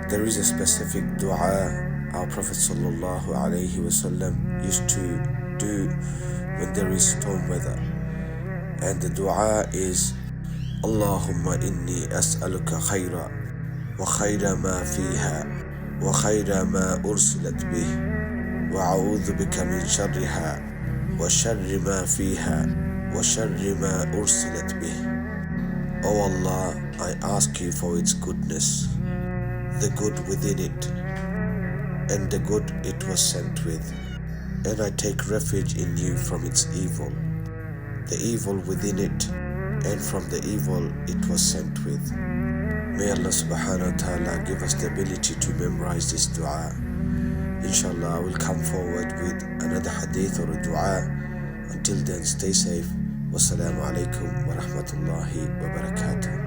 There is a specific dua our Prophet ﷺ used to do when there is storm weather. And the dua is Allahumma inni as'aluka khayra wa khayra ma fiha wa khayra ma ursilat bih wa a'udhu bika min sharriha wa sharri ma fiha wa sharri ma ursilat bih. O Allah, I ask you for its goodness, the good within it, and the good it was sent with. And I take refuge in you from its evil, the evil within it, and from the evil it was sent with. May Allah subhanahu wa ta'ala give us the ability to memorize this dua. Inshallah, I will come forward with another hadith or a dua. Until then, stay safe. Wassalamu alaikum wa rahmatullahi wa barakatuh.